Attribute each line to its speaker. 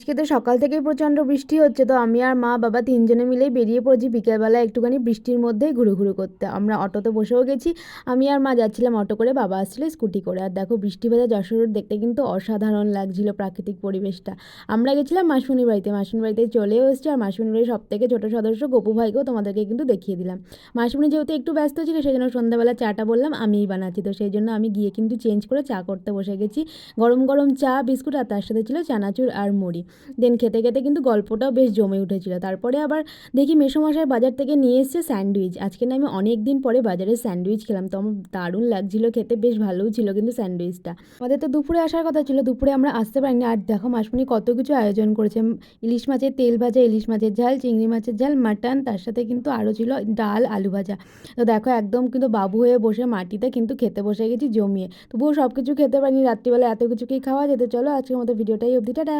Speaker 1: আজকে তো সকাল থেকেই প্রচণ্ড বৃষ্টি হচ্ছে, তো আমি আর মা বাবা তিনজনে মিলেই বেরিয়ে পড়েছি বিকেলবেলা একটুখানি বৃষ্টির মধ্যেই ঘুরু করতে। আমরা অটোতে বসেও গেছি। আমি আর মা যাচ্ছিলাম অটো করে, বাবা আসছিল স্কুটি করে। আর দেখো বৃষ্টি ভেজা যশোর রোড দেখতে কিন্তু অসাধারণ লাগছিল প্রাকৃতিক পরিবেশটা। আমরা গেছিলাম মাসুনির বাড়িতে, মাসুনির বাড়িতে চলেও এসেছি। আর মাসুনির বাড়ির সব থেকে ছোটো সদস্য গপু ভাইকেও তোমাদেরকে কিন্তু দেখিয়ে দিলাম। মাসুনি যেহেতু একটু ব্যস্ত ছিল সেই জন্য সন্ধ্যাবেলা চাটা বললাম আমিই বানাচ্ছি, তো সেই জন্য আমি গিয়ে কিন্তু চেঞ্জ করে চা করতে বসে গেছি। গরম গরম চা বিস্কুট আর তার সাথে ছিল চানাচুর আর মুড়ি। দেন খেতে খেতে কিন্তু গল্পটাও বেশ জমে উঠেছিল। তারপরে আবার দেখি মেসোমশাই বাজার থেকে নিয়ে এসছে স্যান্ডউইচ। আজকে না আমি অনেক দিন পরে বাজারে স্যান্ডউইচ খেলাম, তো আমার দারুণ লাগছিল খেতে, বেশ ভালোও ছিল কিন্তু স্যান্ডউইচটা। আমাদের তো দুপুরে আসার কথা ছিল, দুপুরে আমরা আসতে পারিনি। আর দেখো মাসুনি কত কিছু আয়োজন করেছে, ইলিশ মাছের তেল ভাজা, ইলিশ মাছের ঝাল, চিংড়ি মাছের ঝাল, মাটন, তার সাথে কিন্তু আরও ছিল ডাল, আলু ভাজা। তো দেখো একদম কিন্তু বাবু হয়ে বসে মাটিতে কিন্তু খেতে বসে গেছি জমিয়ে। তবুও সব কিছু খেতে পারিনি, রাত্রিবেলা এত কিছু কি খাওয়া যেতে। চলো আজকের মতো ভিডিওটাই অবধি, টাটা।